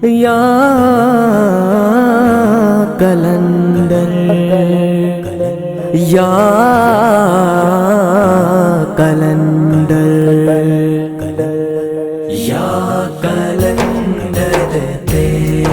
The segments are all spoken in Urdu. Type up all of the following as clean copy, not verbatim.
یا کلندر یا کلندر یا کلندر تیرے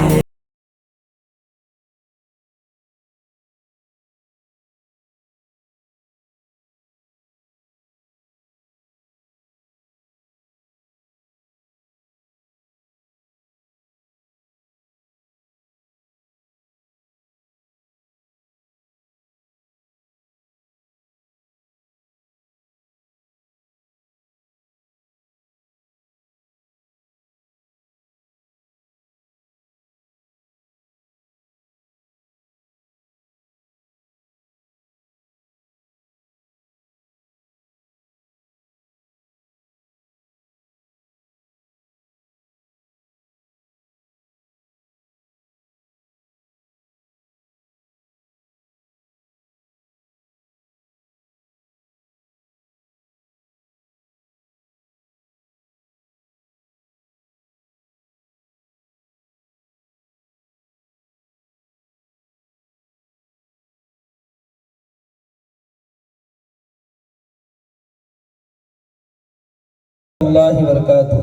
اللہ وبرکاتہ۔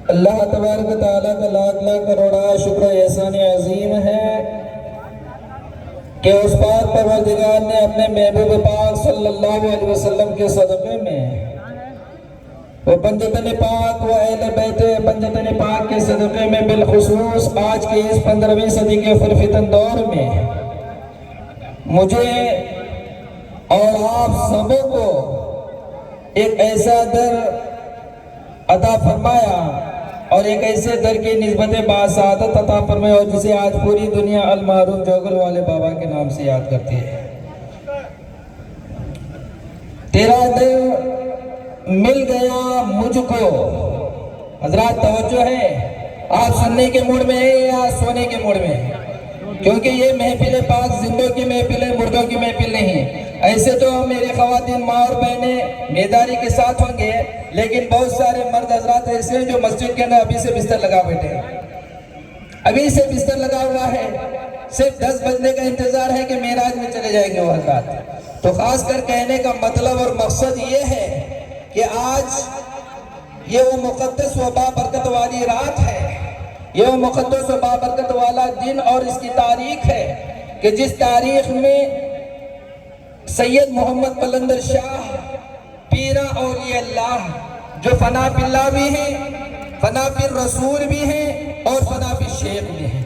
اللہ تبارک و تعالیٰ کا لاکھ لاکھ کروڑا شکر و احسان عظیم ہے کہ اس پاک پروردگار نے اپنے محبوب پاک صلی اللہ علیہ وسلم کے صدقے میں وہ پنجتن پاک و اہل بیت پنجتن پاک کے صدقے میں بالخصوص آج کے اس 15ویں صدی کے فرفتن دور میں مجھے اور آپ سبوں کو ایک ایسا در عطا فرمایا اور ایک ایسے در کی نسبت باسعادت عطا فرمایا اور جسے آج پوری دنیا المعروف جوگل والے بابا کے نام سے یاد کرتی ہے۔ تیرا در مل گیا مجھ کو۔ حضرات توجہ ہے، آپ سننے کے موڈ میں ہیں یا سونے کے موڈ میں ہیں؟ کیونکہ یہ محفل پاک زندوں کی محفل ہے، مردوں کی محفل نہیں۔ ایسے تو میرے خواتین ماں اور بہنیں بیداری کے ساتھ ہوں گے، لیکن بہت سارے مرد حضرات ایسے ہیں جو مسجد کے اندر ابھی سے بستر لگا بیٹھے ہیں، ابھی سے بستر لگا ہوا ہے، صرف 10 بجنے کا انتظار ہے کہ معراج میں چلے جائیں گے وہ حضرات۔ تو خاص کر کہنے کا مطلب اور مقصد یہ ہے کہ آج یہ وہ مقدس و بابرکت والی رات ہے، یہ وہ مقدس و بابرکت والا دن اور اس کی تاریخ ہے کہ جس تاریخ میں سید محمد قلندر شاہ پیرا اولیاء اللہ جو فنا فی اللہ بھی ہیں، فنا فی الرسول بھی ہیں اور فنا فی الشیخ بھی ہیں،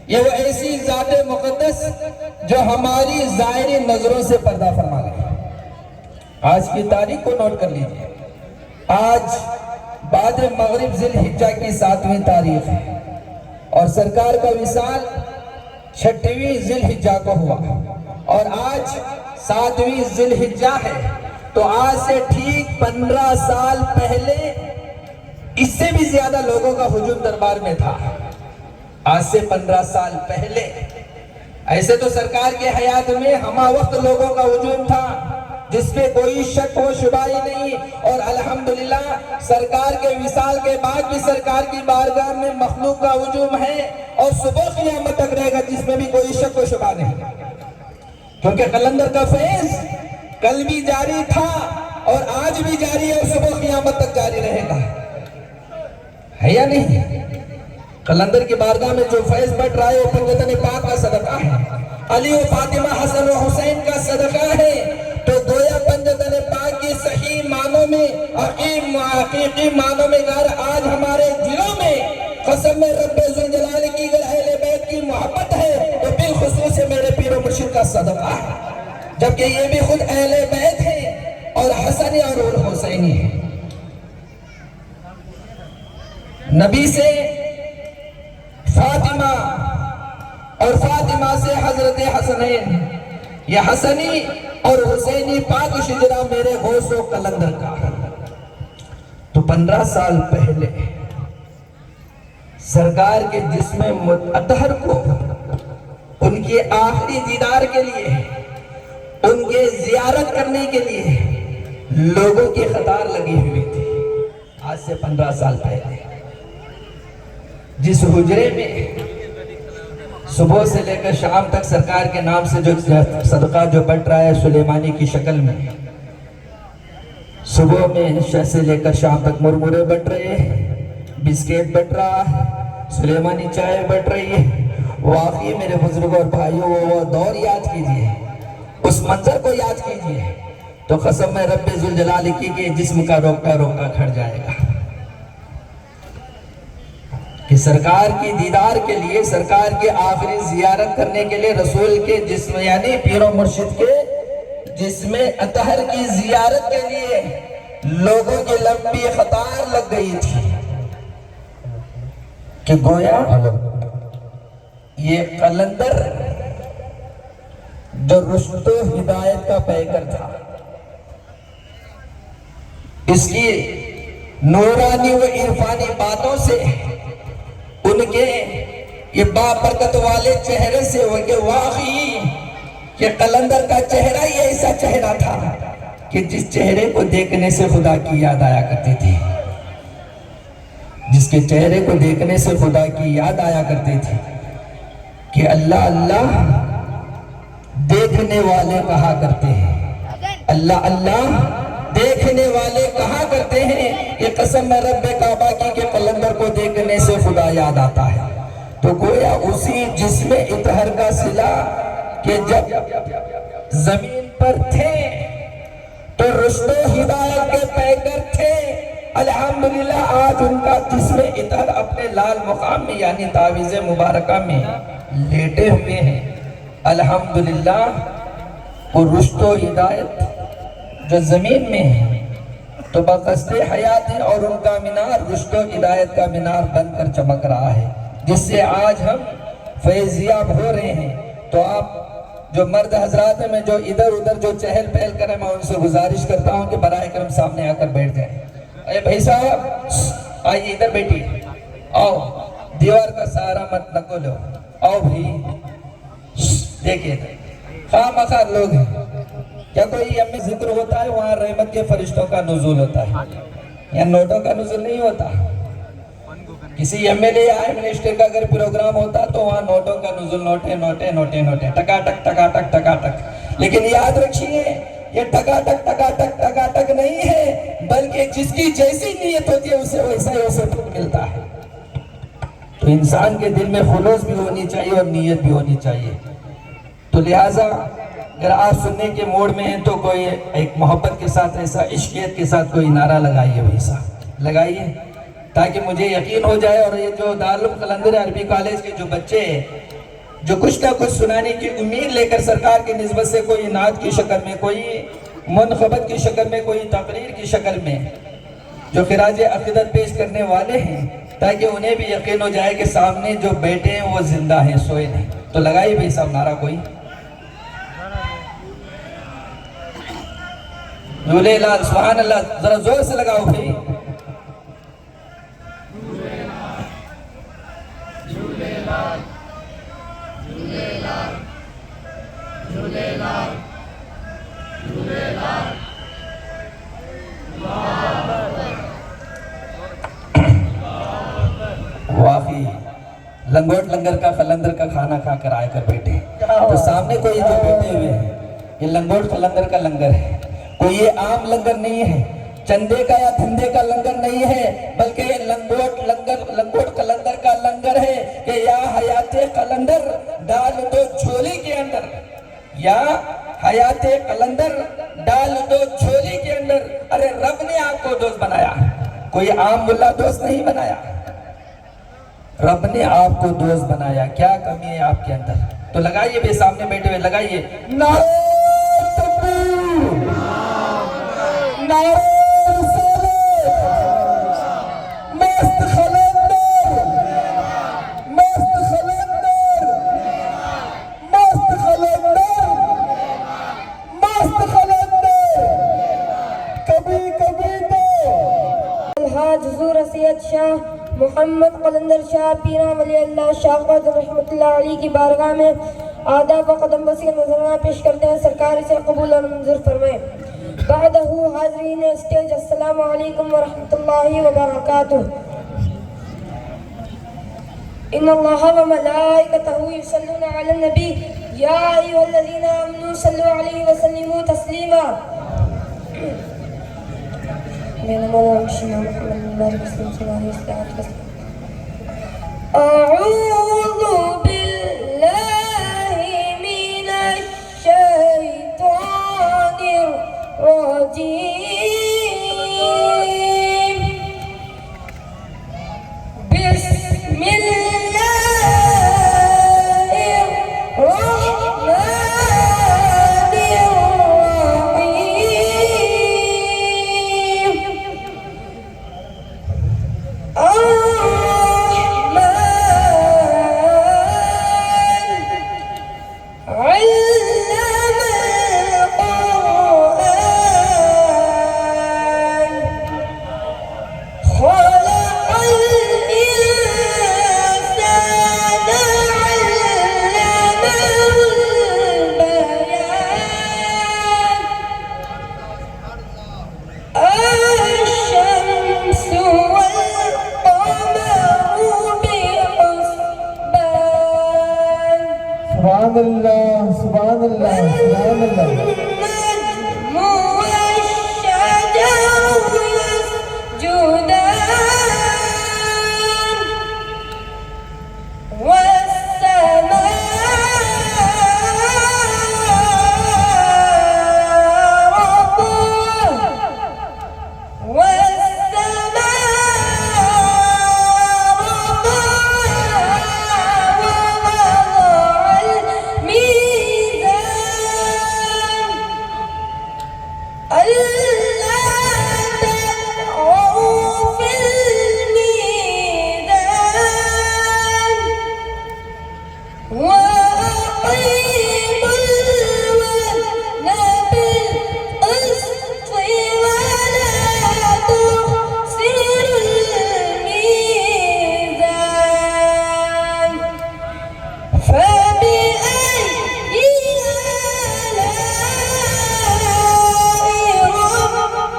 یہ وہ ایسی ذات مقدس جو ہماری ظاہری نظروں سے پردہ فرما گئے۔ آج کی تاریخ کو نوٹ کر لیجئے، آج بعد مغرب ذی الحجہ کی 7ویں تاریخ ہے اور سرکار کا وصال 6ویں ذی الحجہ کو ہوا اور آج 7ویں ذی الحجہ ہے۔ تو آج سے ٹھیک 15 سال پہلے اس سے بھی زیادہ لوگوں کا ہجوم دربار میں تھا۔ آج سے 15 سال پہلے ایسے تو سرکار کے حیات میں ہمہ وقت لوگوں کا ہجوم تھا جس پہ کوئی شک و شبہ ہی نہیں، اور الحمدللہ سرکار کے وصال کے بعد بھی سرکار کی بارگاہ میں مخلوق کا ہجوم ہے اور صبح قیامت تک رہے گا جس میں بھی کوئی شک و شبہ نہیں، کیونکہ قلندر کا فیض کل بھی جاری تھا اور آج بھی جاری ہے اور صبح قیامت تک جاری رہے گا، ہے یا نہیں؟ قلندر کی بارگاہ میں جو فیض بڑھ رہا ہے وہ پنجتن پاک کا صدقہ ہے، علی و فاطمہ حسن و حسین کا صدقہ ہے۔ تو گویا پنجتن پاک کی صحیح معنوں میں حقیقی معنوں میں اگر آج ہمارے دلوں میں قسم رب ذوالجلال کی اگر اہل بیت کی محبت ہے تو بالخصوص میرے پیر و مرشد کا صدقہ ہے، جبکہ یہ بھی خود اہل بیت ہیں اور حسنی اور حسینی ہیں۔ نبی سے فاطمہ اور فاطمہ سے حضرت حسنین، یہ حسنی اور حسینی پاک شجرہ میرے غوث و قلندر کا۔ تو 15 سال پہلے سرکار کے جسم اطہر کو ان کے آخری دیدار کے لیے، ان کے زیارت کرنے کے لیے لوگوں کی قطار لگی ہوئی تھی۔ آج سے 15 سال پہلے جس حجرے میں صبح سے لے کر شام تک سرکار کے نام سے جو صدقہ جو بٹ رہا ہے سلیمانی کی شکل میں، صبح میں شہ سے لے کر شام تک مرمرے بٹ رہے، بسکٹ بٹ رہا، سلیمانی چائے بٹ رہی ہے، واقعی میرے بزرگوں اور بھائیوں وہ دور یاد کیجئے، اس منظر کو یاد کیجئے تو قسم میں رب ذوالجلال کی کہ جسم کا روکا روکا کھڑ جائے گا کہ سرکار کی دیدار کے لیے، سرکار کے آخری زیارت کرنے کے لیے رسول کے جسم یعنی پیر و مرشد کے جسم اطہر کی زیارت کے لیے لوگوں کی لمبی قطار لگ گئی تھی کہ گویا یہ قلندر جو رشد و ہدایت کا پیکر تھا، اس کی نورانی و عرفانی باتوں سے، ان کے یہ بابرکت والے چہرے سے، وہ کہ واقعی کہ قلندر کا چہرہ یہ ایسا چہرہ تھا کہ جس چہرے کو دیکھنے سے خدا کی یاد آیا کرتی تھی، جس کے چہرے کو دیکھنے سے خدا کی یاد آیا کرتی تھی کہ اللہ اللہ دیکھنے والے کہا کرتے ہیں، اللہ اللہ دیکھنے والے کہا کرتے ہیں کہ قسم میں رب کعبہ کی کہ قلندر کو دیکھنے سے خدا یاد آتا ہے۔ تو گویا اسی جسم اطہر کا صلہ کہ جب زمین پر تھے تو رشد و ہدایت کے پیکر تھے، الحمدللہ آج ان کا جسم اطہر اپنے لال مقام میں یعنی تعویذ مبارکہ میں لیٹے ہوئے ہیں۔ الحمدللہ وہ رشد و ہدایت جو زمین میں ہے تو بقصد حیات ہے اور ان کا مینار رشد و ہدایت کا مینار بن کر چمک رہا ہے، جس سے آج ہم فیضیاب ہو رہے ہیں۔ تو آپ جو مرد حضرات ہیں، میں جو ادھر ادھر جو چہل پہل کریں، میں ان سے گزارش کرتا ہوں کہ براہ کرم سامنے آ کر بیٹھ جائیں۔ اے بھائی صاحب آئیے ادھر بیٹھیے، آؤ دیوار کا سہارا مت نکو لو، آؤ بھائی دیکھیے خواہ مخواہ لوگ ہیں، کیا کوئی یہاں ذکر ہوتا ہے وہاں رحمت کے فرشتوں کا نزول ہوتا ہے، یا نوٹوں کا نزول نہیں ہوتا؟ کسی ایم ایل اے یا منسٹر کا اگر پروگرام ہوتا تو وہاں نوٹوں کا نزول، نوٹے نوٹے نوٹے نوٹے ٹکا ٹک ٹکا ٹک ٹکا ٹک۔ لیکن یاد رکھیے یہ ٹکا ٹک ٹکا ٹک ٹکا ٹک نہیں ہے، بلکہ جس کی جیسی نیت ہوتی ہے اسے ویسا ہی اسے پھل ملتا ہے۔ تو انسان کے دل میں خلوص بھی ہونی چاہیے اور نیت بھی ہونی چاہیے۔ تو لہٰذا اگر آپ سننے کے موڈ میں ہیں تو کوئی ایک محبت کے ساتھ ایسا عشقیت کے ساتھ کوئی نعرہ لگائیے، ویسا لگائیے تاکہ مجھے یقین ہو جائے، اور یہ جو دارالعلوم قلندر عربی کالج کے جو بچے ہیں جو کچھ نہ کچھ سنانے کی امید لے کر سرکار کی نسبت سے کوئی نعت کی شکل میں، کوئی منقبت کی شکل میں، کوئی تقریر کی شکل میں جو خراج عقیدت پیش کرنے والے ہیں، تاکہ انہیں بھی یقین ہو جائے کہ سامنے جو بیٹھے ہیں وہ زندہ ہیں، سوئے نہیں۔ تو لگائیے بھائی صاحب نعرہ کوئی، جھولے لال سبحان اللہ، ذرا زور سے لگاؤ بھائی۔ واقعی لنگوٹ لنگر کا قلندر کا کھانا کھا کر آئے کر بیٹھے، تو سامنے کوئی جو بیٹھے ہوئے ہیں یہ لنگوٹ قلندر کا لنگر ہے، کوئی یہ عام لنگر نہیں ہے، چندے کا یا دھندے کا لنگر نہیں ہے، بلکہ یہ لنگوٹ قلندر کا لنگر ہے کہ یا حیات قلندر ڈال دو جھولی کے اندر، یا حیات قلندر ڈال دو جھولی کے اندر۔ ارے رب نے آپ کو دوست بنایا، کوئی عام ملا دوست نہیں بنایا، رب نے آپ کو دوست بنایا، کیا کمی ہے آپ کے اندر؟ تو لگائیے بے سامنے بیٹھے ہوئے لگائیے نعرہ تکبیر، نعرہ رسالت، مست قلندر، مست قلندر، مست قلندر، مست قلندر، کبھی کبھی تو الحاج حضور سید شاہ محمد قلندر شاہ پیرا ولی اللہ شاہ قادر رحمت اللہ علیہ کی بارگاہ میں آداب و قدم بسی نظرانہ پیش کرتے ہیں، سرکار اسے قبول اور منظور فرمائیں۔ بعدہ حاضرین اسٹیج، السلام علیکم ورحمت اللہ وبرکاتہ۔ إن الله وملائكته يصلون على النبي يا أيها الذين آمنوا صلوا عليه وسلموا تسليما. أعوذ بالله من الشيطان الرجيم. بسم الله الرحمن الرحيم. الرحمن علم القرآن خلق الإنسان علمه البيان. الشمس والقمر بحسبان. سبحان اللہ سبحان اللہ سبحان اللہ. والنجم والشجر يسجدان. والسماء رفعها ووضع الميزان. ألا تطغوا في الميزان. وأقيموا الوزن بالقسط ولا تخسروا الميزان. فبأي آلاء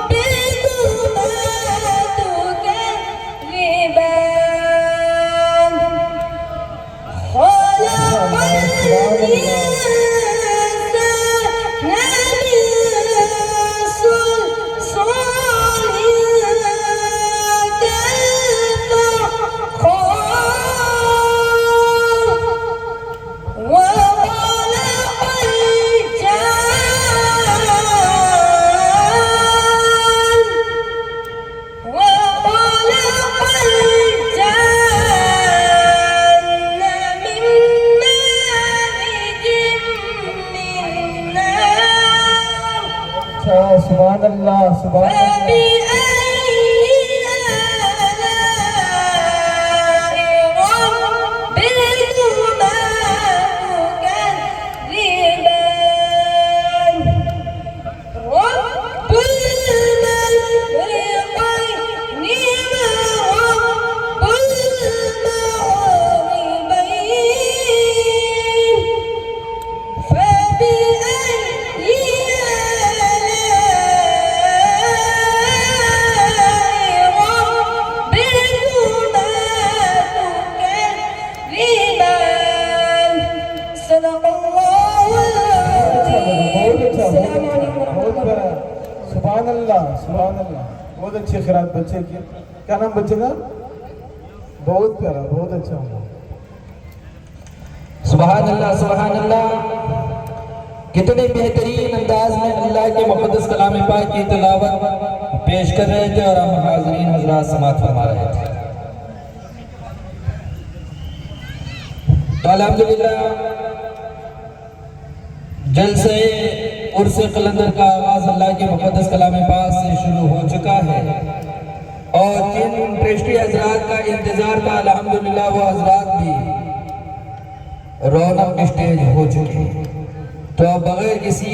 ربكما تكذبان. خلق الإنسان من صلصال كالفخار. وخلق الجان من مارج من نار. سبحان اللہ سبحان اللہ. فبأي آلاء ربكما تكذبان. رب المشرقين ورب المغربين. فبأي آلاء ربكما تكذبان. صدق الله العظيم. السلام عليكم ورحمة بہت الله پیارا. سبحان اللہ سبحان اللہ. بہت اچھی قرات بچے کی. کیا نام بچے کا؟ بہت پیارا بہت اچھا. سبحان اللہ سبحان اللہ. کتنے بہترین انداز میں اللہ کے مقدس کلام پاک کی تلاوت پیش کر رہے تھے اور ہم حاضرین حضرات سماعت فرما رہے تھے. تو الحمدللہ جلسے عرس قلندر کا آغاز اللہ کے مقدس کلام پاک سے شروع ہو چکا ہے اور جن ٹرسٹی حضرات کا انتظار تھا الحمدللہ وہ حضرات بھی رونق اسٹیج ہو چکے. تو بغیر کسی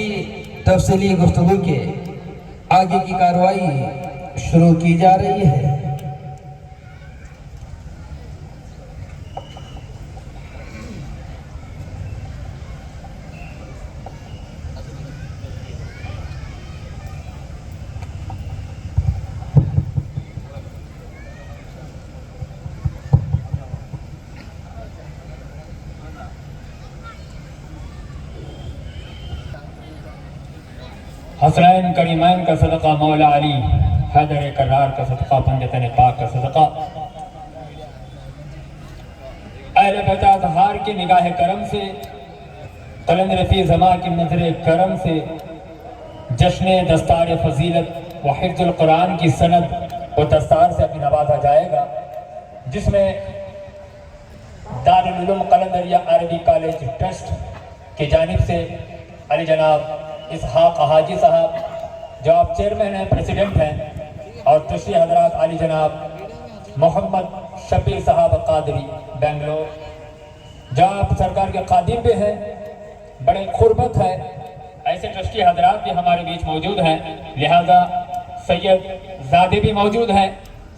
تفصیلی گفتگو کے آگے کی کارروائی شروع کی جا رہی ہے. حسنین کریمین کا صدقہ، مولا علی حیدر کرار کا صدقہ، پنجتن پاک کا صدقہ، اہل بیت اطہار کی نگاہ کرم سے، قلندر فی زماں کی نظر کرم سے جشن دستار فضیلت و حفظ القرآن کی سند و دستار سے ابھی نوازا جائے گا، جس میں دارالعلوم قلندریہ عربی کالج ٹرسٹ کی جانب سے علی جناب اسحاق حاجی صاحب جو آپ چیئرمین ہیں، پریسیڈنٹ ہیں، اور تشریح حضرات علی جناب محمد شفیع صاحب قادری بنگلور، جو آپ سرکار کے خادم بھی ہیں، بڑے قربت ہے، ایسے ٹرسٹی حضرات بھی ہمارے بیچ موجود ہیں، لہذا سید زادے بھی موجود ہیں،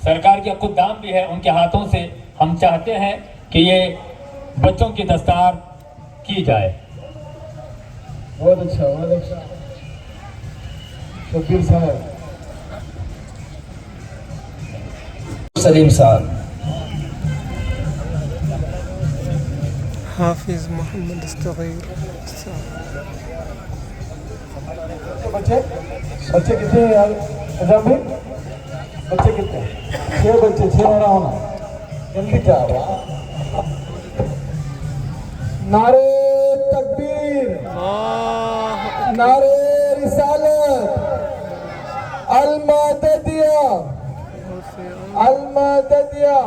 سرکار کے خدام بھی ہیں، ان کے ہاتھوں سے ہم چاہتے ہیں کہ یہ بچوں کی دستار کی جائے۔ بہت اچھا، بہت اچھا۔ شبیر صاحب، سلیم صاحب، حافظ محمد استغیر بچے بچے کتنے ہیں یار نظام بھائی؟ بچے کتنے ہیں؟ 6 بچے، 6 ہو رہا ہونا، جلدی جاؤ۔ نعرے تکبیر، نعرے رسالت، المددیہ، المددیہ،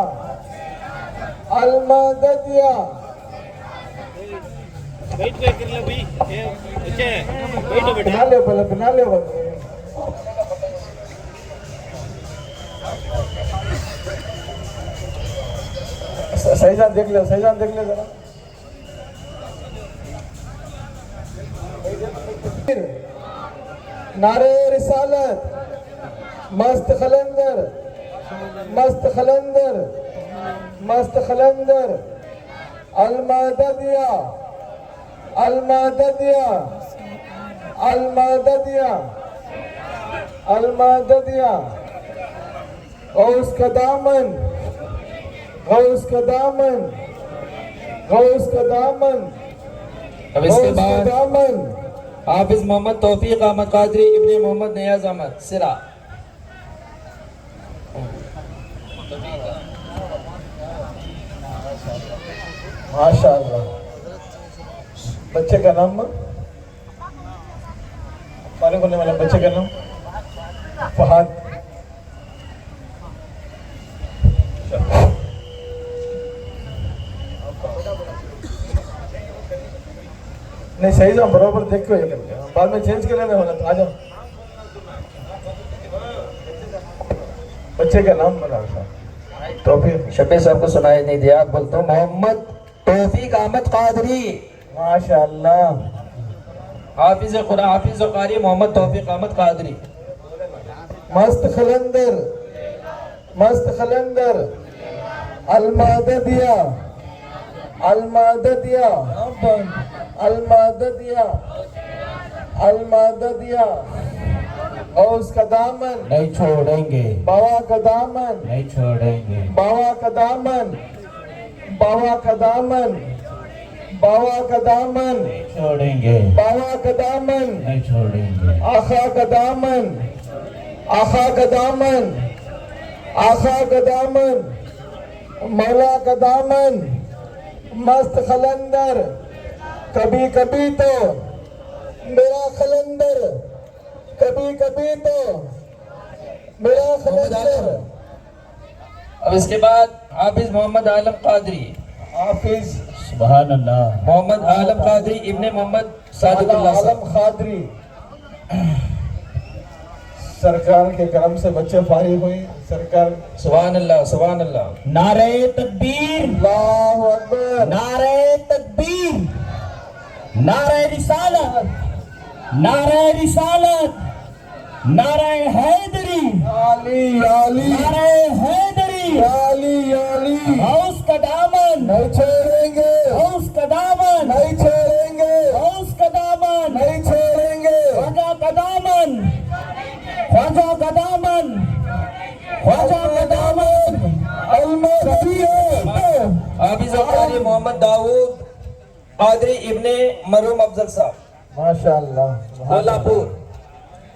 المددیہ۔ بنا لے بولے، بنا لے بولے۔ سہیجان دیکھ لے، سہیجان دیکھ لے ذرا۔ نعرے رسالت، مست خلندر، مست خلندر، مست خلندر، المددیہ، المددیہ، المددیہ، المددیہ۔ غوث کا دامن، غوث کا دامن، غوث کا دامن، اب اس کے غوث کا بعد دامن۔ حافظ محمد توفیق احمد قادری ابن محمد نیاز احمد سرا۔ ماشاء اللہ۔ بچے کا نام معلوم ہونے والا بچے کا نام فہد۔ نہیں صحیح جاؤ، برابر دیکھ کے بعد میں چینج کر لینا ہونا تو آ جاؤ۔ بچے کا نام بنا توفیق، شفیع صاحب کو سنائی نہیں دیا، بولتا ہوں محمد توفیق احمد قادری، ماشاء اللہ۔ حافظ قرآن، حافظ قاری محمد توفیق احمد قادری۔ مست خلندر، مست خلندر، المددیہ، المددیہ، المددیہ، المددیہ۔ غوث کا دامن نہیں چھوڑیں گے، بابا کا دامن، نہیں چھوڑیں گے، بابا کا دامن، بابا کا دامن، بابا کا دامن، چھوڑیں گے، بابا کا دامن، نہیں چھوڑیں گے، آقا کا دامن، آقا کا دامن، آقا کا دامن، مولا کا دامن، مست خلندر۔ کبھی کبھی تو میرا خلندر، کبھی کبھی تو میرا خلندر۔ اب اس کے بعد حافظ محمد عالم قادری، حافظ سبحان اللہ، محمد عالم قادری ابن محمد صادق اللہ عالم قادری۔ سرکار کے کرم سے بچے فارغ ہوئے، سرکار سبحان اللہ، سبحان اللہ۔ نعرہ تکبیر، اللہ اکبر، نعرہ تکبیر، نعرہ رسالت، نعرہ رسالت، نعرہ حیدری، علی علی، نعرہ حیدری، علی علی۔ غوث کا دامن، نہیں چھوڑیں گے، غوث کا دامن، نہیں چھوڑیں گے، غوث کا دامن، نہیں چھوڑیں گے۔ خواجہ کا دامن، خواجہ کا دامن، خواجہ کا دامن، حافظ قاری محمد داؤد قادری ابن مرحوم افضل صاحب، ماشاء اللہ، کولہاپور۔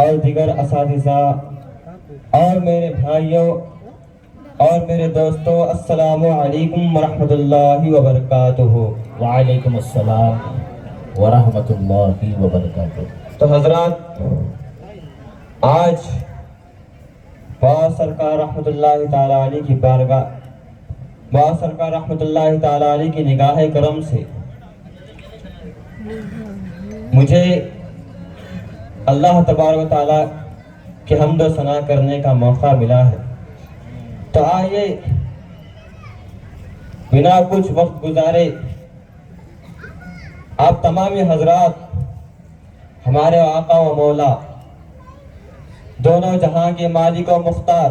اور دیگر اساتذہ اور میرے بھائیوں اور میرے دوستوں، السلام علیکم ورحمۃ اللہ وبرکاتہ۔ وعلیکم السلام ورحمۃ اللہ وبرکاتہ۔ تو حضرات، آج باز سرکار رحمۃ اللہ تعالیٰ علیہ کی بارگاہ، باز سرکار رحمۃ اللہ تعالیٰ علیہ کی نگاہ کرم سے مجھے اللہ تبارک و تعالیٰ کے حمد و ثنا کرنے کا موقع ملا ہے۔ تو آئیے بنا کچھ وقت گزارے آپ تمام حضرات ہمارے آقا و مولا، دونوں جہاں کے مالک و مختار،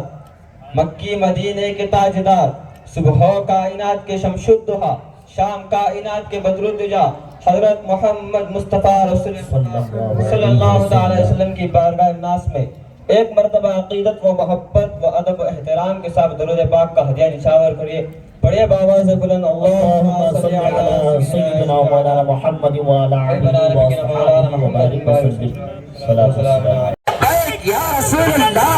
مکی مدینے کے تاجدار، صبح کائنات کے شمس الضحیٰ، شام کائنات کے بدر الدجا، حضرت محمد مصطفیٰ رسول صلی اللہ علیہ وسلم کی بارگاہ ناس میں ایک مرتبہ عقیدت و محبت و ادب و احترام کے ساتھ درود پاک کا ہدیہ نشاور کریے۔ پڑھیے بآواز بلند، اللہم صلی علی سیدنا مولانا محمد وعلی آلہ وصحبہ وبارک وسلم۔ صلاۃ والسلام یا رسول اللہ۔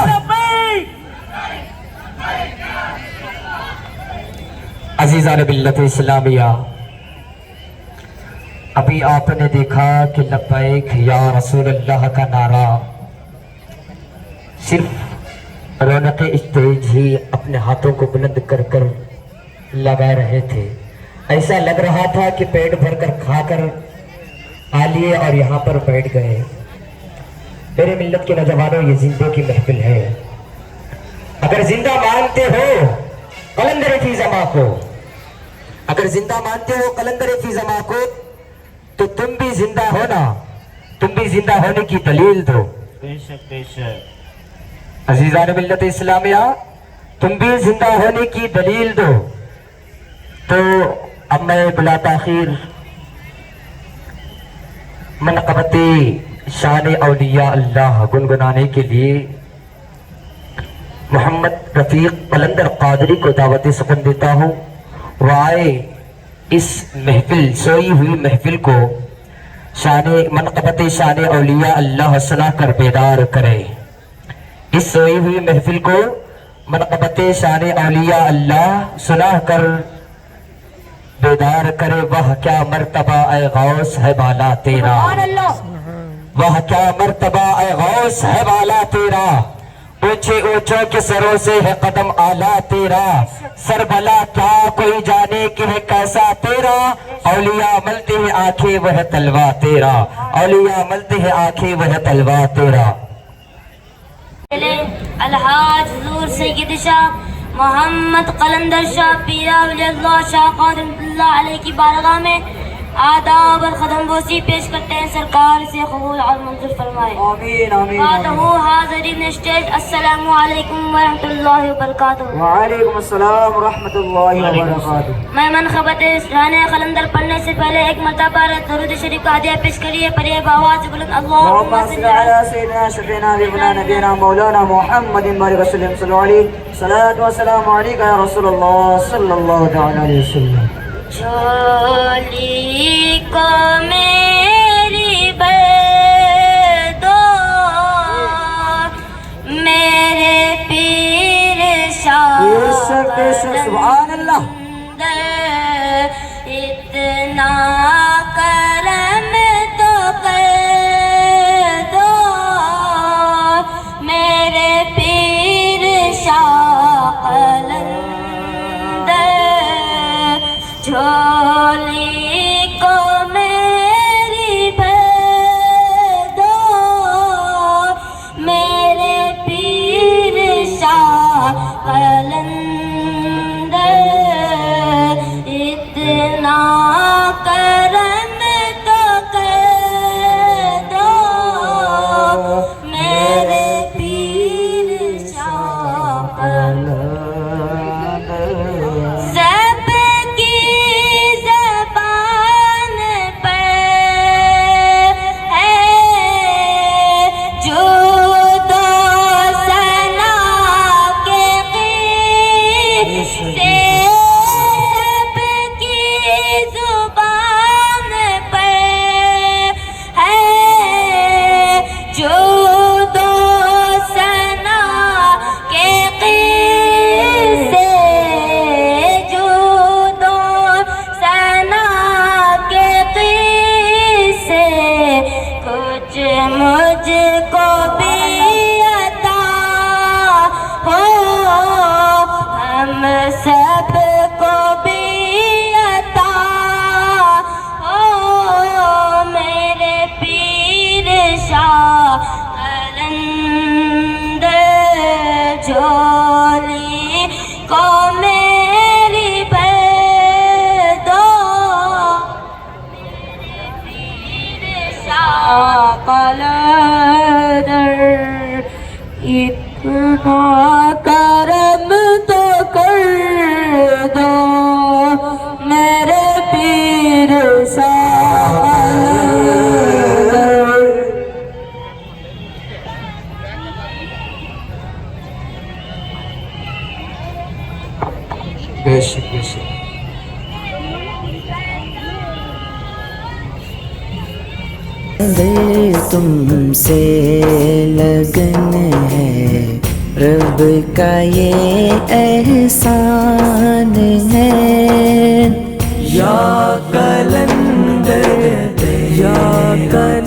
عزیزان ملت اسلامیہ، ابھی آپ نے دیکھا کہ لبیک یا رسول اللہ کا نعرہ صرف رونق اسٹیج ہی اپنے ہاتھوں کو بلند کر کر لگا رہے تھے۔ ایسا لگ رہا تھا کہ پیٹ بھر کر کھا کر آ لیے اور یہاں پر بیٹھ گئے۔ میرے ملت کے نوجوانوں، یہ زندوں کی محفل ہے۔ اگر زندہ مانتے ہو قلندر فی زماں کو، اگر زندہ مانتے ہو قلندر فی زماں کو، تو تم بھی زندہ ہونا، تم بھی زندہ ہونے کی دلیل دو۔ بے شک بے شک۔ عزیزان ملت اسلامیہ، تم بھی زندہ ہونے کی دلیل دو۔ تو اب میں بلا تاخیر منقبت شان اولیاء اللہ گنگنانے کے لیے محمد رفیق قلندر قادری کو دعوت سخن دیتا ہوں، وہ آئے اس محفل، سوئی ہوئی محفل کو شان منقبت شان اولیاء اللہ سنا کر بیدار کرے۔ اس سوئی ہوئی محفل کو منقبت شان اولیاء اللہ سنا کر بیدار کرے۔ وہ کیا مرتبہ اے غوث ہے بالا تیرا، وہ کیا مرتبہ اے غوث ہے بالا تیرا، اونچے اونچوں کے سروں سے ہے قدم آلہ تیرا، سر بلا کیا کوئی جانے کہ ہے کیسا تیرا، اولیاء ملتے ہیں آنکھیں وہ ہے تلوا تیرا، اولیاء ملتے ہیں آنکھیں وہ ہے تلوا تیرا۔ الحاج حضور سید شاہ محمد قلندر شاہ پیرا ولی اللہ شاہ قادر اللہ علیہ کی بارگاہ میں آداب اور قدم بوسی پیش کرتے ہیں، سرکار سے قبول اور منظور فرمائے۔ آمین آمین بعدہو حاضرین اسٹیج، السلام علیکم ورحمۃ اللہ وبرکاتہ۔ وعلیکم السلام ورحمۃ اللہ وبرکاتہ۔ میں منقبت شان قلندر پڑھنے سے پہلے ایک مرتبہ درود شریف کا ہدیہ پیش کریے، پڑھیے بآواز بلند، اللہم صلی علی سیدنا شفیعنا حبیبنا نبینا مولانا محمد بارک وسلم صلی اللہ علیہ صلاۃ والسلام علیک یا رسول اللہ صلی اللہ تعالی علیہ وسلم۔ جھولی کو میری بھر دو، میرے پیر شاہ سبحان اللہ۔ اتنا کرم تو کر دو، میرے پیر شاہ قلندر، جھولی کو میری بھر دو، میرے پیر شاہ قلندر، اتنا کرم تو کر دو، میرے پیر شاہ قلندر۔ جو دو سب کو بھی عطا ہو میرے پیر شاہ قلندر جھولی کو میری بھر دو پیر شاہ قلندر اتنا کرم تو کر دو میرے پیر شاہ قلندر بے شک بے شک تم سے لگن ہے رب کا یہ احسان ہے یا قلندر یا قلندر